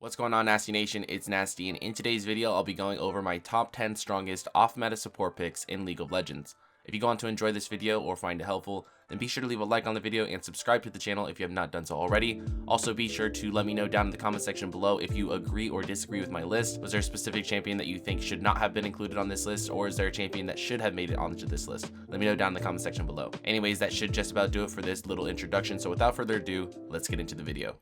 What's going on, Nasteey Nation? It's Nasteey, and in today's video, I'll be going over my top 10 strongest off-meta support picks in League of Legends. If you go on to enjoy this video or find it helpful, then be sure to leave a like on the video and subscribe to the channel if you have not done so already. Also, be sure to let me know down in the comment section below if you agree or disagree with my list. Was there a specific champion that you think should not have been included on this list, or is there a champion that should have made it onto this list? Let me know down in the comment section below. Anyways, that should just about do it for this little introduction, so without further ado, let's get into the video.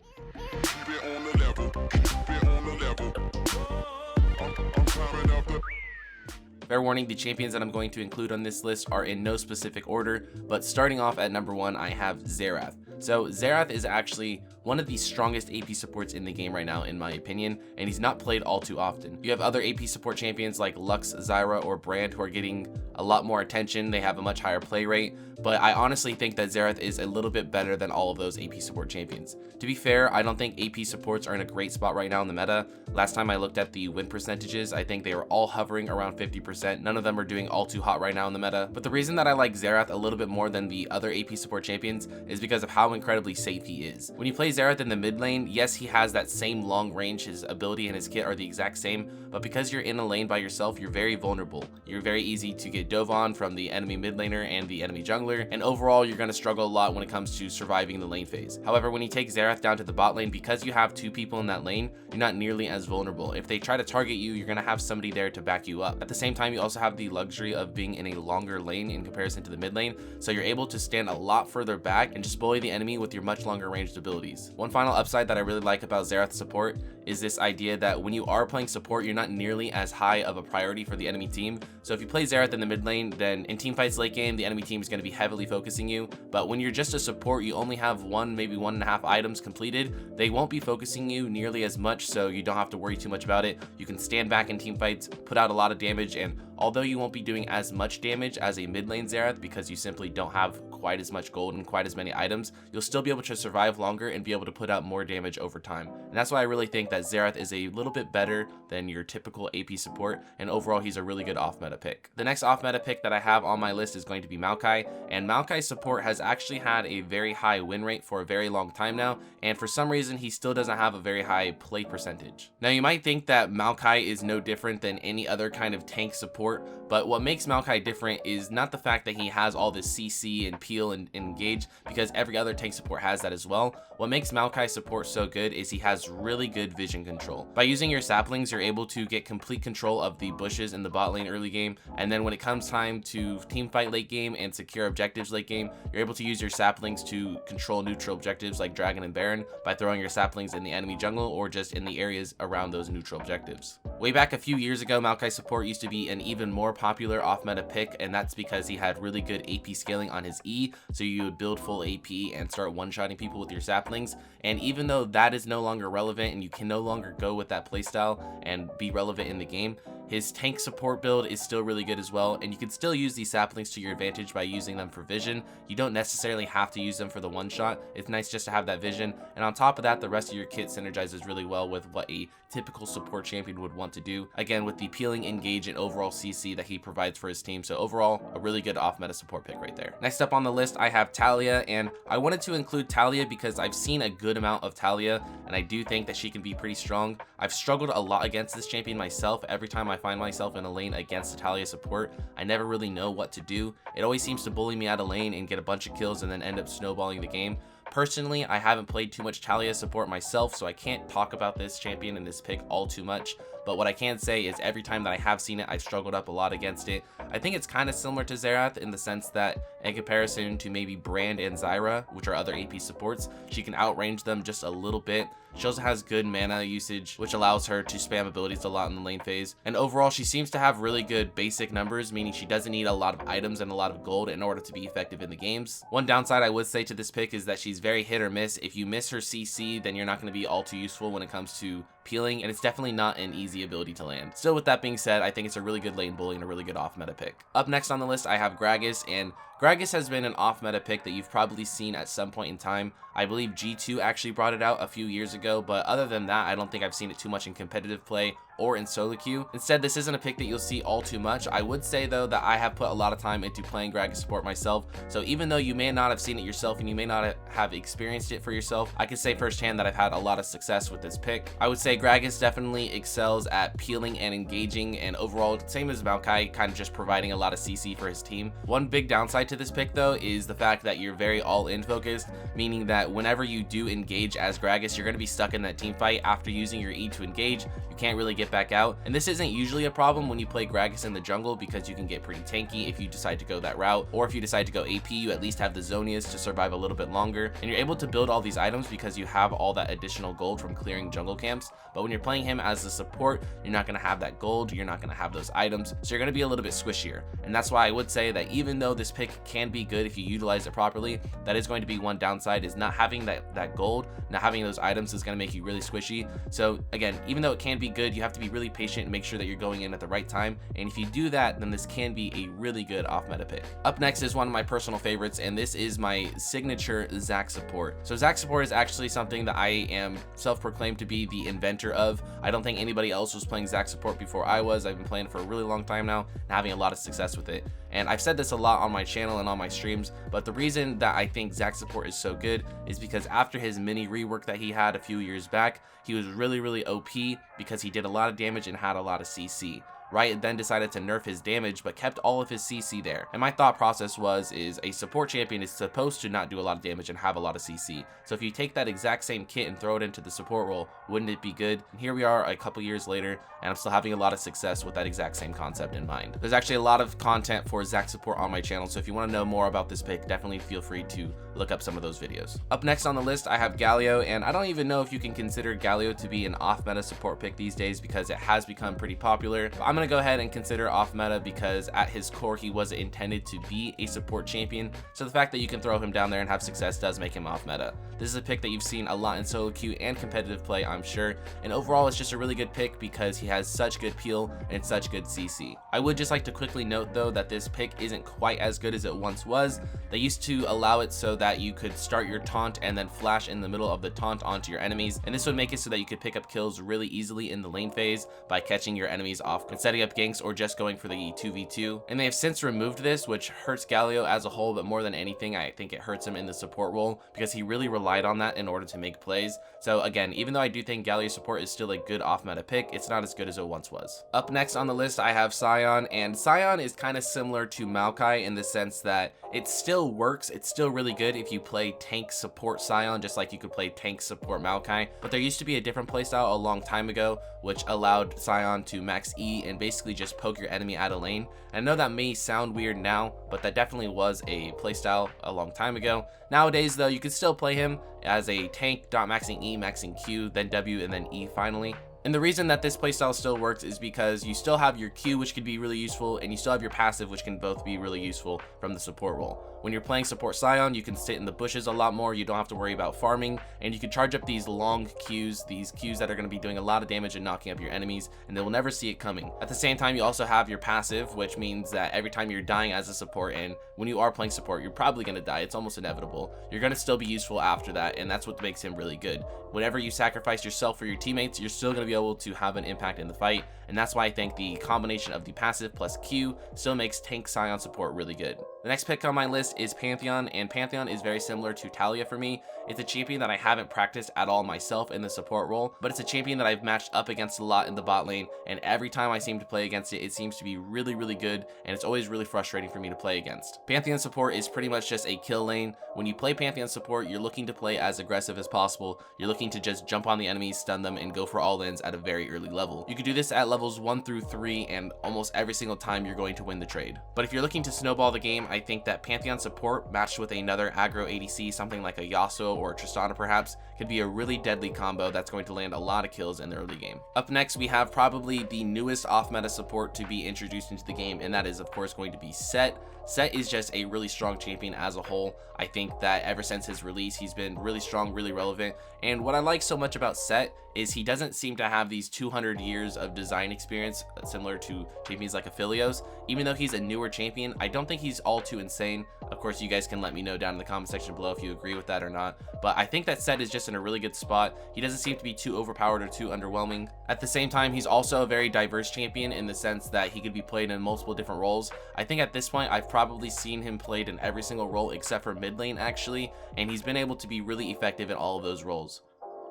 Fair warning, the champions that I'm going to include on this list are in no specific order, but starting off at number 1, I have Xerath. So Xerath is actually one of the strongest AP supports in the game right now, in my opinion, and he's not played all too often. You have other AP support champions like Lux, Zyra, or Brand who are getting a lot more attention. They have a much higher play rate, but I honestly think that Xerath is a little bit better than all of those AP support champions. To be fair, I don't think AP supports are in a great spot right now in the meta. Last time I looked at the win percentages, I think they were all hovering around 50%. None of them are doing all too hot right now in the meta. But the reason that I like Xerath a little bit more than the other AP support champions is because of how incredibly safe he is. When you play Xerath in the mid lane, yes, he has that same long range. His ability and his kit are the exact same, but because you're in a lane by yourself, you're very vulnerable. You're very easy to get dove on from the enemy mid laner and the enemy jungler, and overall you're going to struggle a lot when it comes to surviving the lane phase. However, when you take Xerath down to the bot lane, because you have 2 people in that lane, you're not nearly as vulnerable. If they try to target you, you're going to have somebody there to back you up. At the same time, you also have the luxury of being in a longer lane in comparison to the mid lane, so you're able to stand a lot further back and just bully the enemy with your much longer ranged abilities. One final upside that I really like about Xerath support is this idea that when you are playing support, you're not nearly as high of a priority for the enemy team. So if you play Xerath in the mid lane, then in team fights late game, the enemy team is going to be heavily focusing you. But when you're just a support, you only have 1, maybe 1.5 items completed, they won't be focusing you nearly as much, so you don't have to worry too much about it. You can stand back in team fights, put out a lot of damage, and although you won't be doing as much damage as a mid lane Xerath because you simply don't have quite as much gold and quite as many items, you'll still be able to survive longer and be able to put out more damage over time. And that's why I really think that Xerath is a little bit better than your typical AP support, and overall he's a really good off-meta pick. The next off-meta pick that I have on my list is going to be Maokai, and Maokai's support has actually had a very high win rate for a very long time now, and for some reason he still doesn't have a very high play percentage. Now you might think that Maokai is no different than any other kind of tank support, but what makes Maokai different is not the fact that he has all this CC and peel and engage, because every other tank support has that as well. What makes Maokai support so good is he has really good vision control. By using your saplings, you're able to get complete control of the bushes in the bot lane early game, and then when it comes time to team fight late game and secure objectives late game, you're able to use your saplings to control neutral objectives like Dragon and Baron by throwing your saplings in the enemy jungle or just in the areas around those neutral objectives. Way back a few years ago, Maokai support used to be an even more popular off-meta pick, and that's because he had really good AP scaling on his E, so you would build full AP and start one-shotting people with your saplings. And even though that is no longer relevant and you can no longer go with that playstyle and be relevant in the game, his tank support build is still really good as well, and you can still use these saplings to your advantage by using them for vision. You don't necessarily have to use them for the one shot. It's nice just to have that vision, and on top of that, the rest of your kit synergizes really well with what a typical support champion would want to do, again with the peeling, engage, and overall CC that he provides for his team. So overall, a really good off-meta support pick right there. Next up on the list, I have Talia, and I wanted to include Talia because I've seen a good amount of Talia, and I do think that she can be pretty strong. I've struggled a lot against this champion myself. Every time I find myself in a lane against a Talia support, I never really know what to do. It always seems to bully me out of lane and get a bunch of kills and then end up snowballing the game. Personally, I haven't played too much Talia support myself, so I can't talk about this champion and this pick all too much, but what I can say is every time that I have seen it, I've struggled up a lot against it. I think it's kind of similar to Xerath in the sense that in comparison to maybe Brand and Zyra, which are other AP supports, she can outrange them just a little bit. She also has good mana usage, which allows her to spam abilities a lot in the lane phase. And overall, she seems to have really good basic numbers, meaning she doesn't need a lot of items and a lot of gold in order to be effective in the games. One downside I would say to this pick is that she's very hit or miss. If you miss her CC, then you're not going to be all too useful when it comes to peeling, and it's definitely not an easy ability to land. Still, with that being said, I think it's a really good lane bully and a really good off-meta pick. Up next on the list, I have Gragas, and Gragas has been an off-meta pick that you've probably seen at some point in time. I believe G2 actually brought it out a few years ago, but other than that, I don't think I've seen it too much in competitive play or in solo queue. Instead, this isn't a pick that you'll see all too much. I would say though that I have put a lot of time into playing Gragas support myself, so even though you may not have seen it yourself and you may not have experienced it for yourself, I can say firsthand that I've had a lot of success with this pick. I would say Gragas definitely excels at peeling and engaging, and overall, same as Maokai, kind of just providing a lot of CC for his team. One big downside to this pick though is the fact that you're very all-in focused, meaning that whenever you do engage as Gragas, you're going to be stuck in that team fight. After using your E to engage, you can't really get back out, and this isn't usually a problem when you play Gragas in the jungle because you can get pretty tanky if you decide to go that route, or if you decide to go AP, you at least have the Zonias to survive a little bit longer, and you're able to build all these items because you have all that additional gold from clearing jungle camps. But when you're playing him as a support, you're not going to have that gold, you're not going to have those items, so you're going to be a little bit squishier. And that's why I would say that even though this pick can be good if you utilize it properly, that is going to be one downside, is not having that gold, not having those items is going to make you really squishy. So again, even though it can be good, you have to be really patient and make sure that you're going in at the right time, and if you do that, then this can be a really good off meta pick. Up next is one of my personal favorites, and this is my signature Zac support. So Zac support is actually something that I am self-proclaimed to be the inventor of. I don't think anybody else was playing Zac support before I was. I've been playing it for a really long time now and having a lot of success with it. And I've said this a lot on my channel and on my streams, but the reason that I think Zac support is so good is because after his mini rework that he had a few years back, he was really OP because he did a lot of damage and had a lot of CC. Riot then decided to nerf his damage but kept all of his CC there. And my thought process is a support champion is supposed to not do a lot of damage and have a lot of CC. So if you take that exact same kit and throw it into the support role, wouldn't it be good? And here we are a couple years later, and I'm still having a lot of success with that exact same concept in mind. There's actually a lot of content for Zac support on my channel, so if you want to know more about this pick, definitely feel free to look up some of those videos. Up next on the list, I have Galio, and I don't even know if you can consider Galio to be an off-meta support pick these days because it has become pretty popular. But I'm going to go ahead and consider off-meta because at his core, he wasn't intended to be a support champion, so the fact that you can throw him down there and have success does make him off-meta. This is a pick that you've seen a lot in solo queue and competitive play, I'm sure, and overall it's just a really good pick because he has such good peel and such good CC. I would just like to quickly note though that this pick isn't quite as good as it once was. They used to allow it so that you could start your taunt and then flash in the middle of the taunt onto your enemies, and this would make it so that you could pick up kills really easily in the lane phase by catching your enemies off and setting up ganks or just going for the 2v2. And they have since removed this, which hurts Galio as a whole, but more than anything I think it hurts him in the support role because he really relied on that in order to make plays. So again, even though I do think Galio support is still a good off meta pick, it's not as good as it once was. Up next on the list I have Scion, and Scion is kind of similar to Maokai in the sense that it still works, it's still really good if you play tank support Scion just like you could play tank support Maokai, but there used to be a different playstyle a long time ago which allowed Scion to max E and basically just poke your enemy out of lane. And I know that may sound weird now, but that definitely was a playstyle a long time ago. Nowadays though, you can still play him as a tank, maxing E, maxing Q, then W, and then E finally. And the reason that this playstyle still works is because you still have your Q, which could be really useful, and you still have your passive, which can both be really useful from the support role. When you're playing support Scion, you can sit in the bushes a lot more, you don't have to worry about farming, and you can charge up these long Qs, these Qs that are going to be doing a lot of damage and knocking up your enemies, and they will never see it coming. At the same time, you also have your passive, which means that every time you're dying as a support, and when you are playing support, you're probably going to die, it's almost inevitable, you're going to still be useful after that, and that's what makes him really good. Whenever you sacrifice yourself for your teammates, you're still going to be able to have an impact in the fight, and that's why I think the combination of the passive plus Q still makes tank Scion support really good. The next pick on my list is Pantheon, and Pantheon is very similar to Talia for me. It's a champion that I haven't practiced at all myself in the support role, but it's a champion that I've matched up against a lot in the bot lane, and every time I seem to play against it, it seems to be really good, and it's always really frustrating for me to play against. Pantheon support is pretty much just a kill lane. When you play Pantheon support, you're looking to play as aggressive as possible. You're looking to just jump on the enemies, stun them, and go for all-ins at a very early level. You can do this at levels 1 through 3, and almost every single time you're going to win the trade. But if you're looking to snowball the game, I think that Pantheon support matched with another aggro ADC, something like a Yasuo or a Tristana perhaps, could be a really deadly combo that's going to land a lot of kills in the early game. Up next, we have probably the newest off-meta support to be introduced into the game, and that is of course going to be Sett. Sett is just a really strong champion as a whole. I think that ever since his release, he's been really strong, really relevant, and what I like so much about Sett is he doesn't seem to have these 200 years of design experience similar to champions like Aphelios. Even though he's a newer champion, I don't think he's all too insane. Of course, you guys can let me know down in the comment section below if you agree with that or not, but I think that Sett is just in a really good spot. He doesn't seem to be too overpowered or too underwhelming. At the same time, he's also a very diverse champion in the sense that he could be played in multiple different roles. I think at this point, I've probably seen him played in every single role except for mid lane actually, and he's been able to be really effective in all of those roles.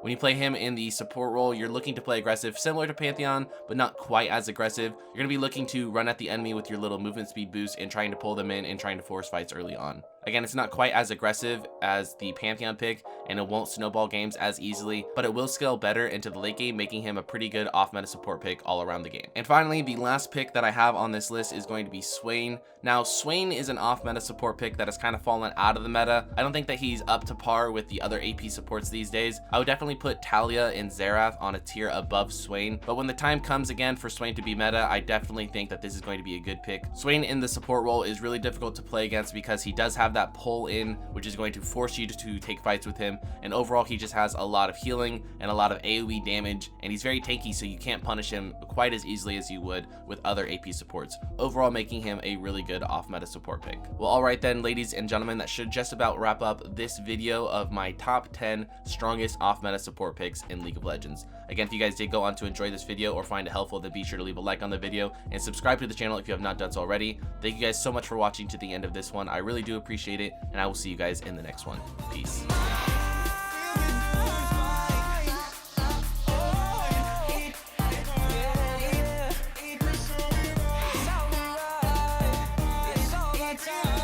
When you play him in the support role, you're looking to play aggressive, similar to Pantheon, but not quite as aggressive. You're going to be looking to run at the enemy with your little movement speed boost and trying to pull them in and trying to force fights early on. Again, it's not quite as aggressive as the Pantheon pick, and it won't snowball games as easily, but it will scale better into the late game, making him a pretty good off-meta support pick all around the game. And finally, the last pick that I have on this list is going to be Swain. Now, Swain is an off-meta support pick that has kind of fallen out of the meta. I don't think that he's up to par with the other AP supports these days. I would definitely put Talia and Xerath on a tier above Swain, but when the time comes again for Swain to be meta, I definitely think that this is going to be a good pick. Swain in the support role is really difficult to play against because he does have that pull in, which is going to force you to take fights with him, and overall he just has a lot of healing and a lot of AoE damage, and he's very tanky, so you can't punish him quite as easily as you would with other AP supports, overall making him a really good off-meta support pick. Well, alright then, ladies and gentlemen, that should just about wrap up this video of my top 10 strongest off-meta support picks in League of Legends. Again, if you guys did go on to enjoy this video or find it helpful, then be sure to leave a like on the video and subscribe to the channel if you have not done so already. Thank you guys so much for watching to the end of this one. I really do appreciate it, and I will see you guys in the next one. Peace. Time.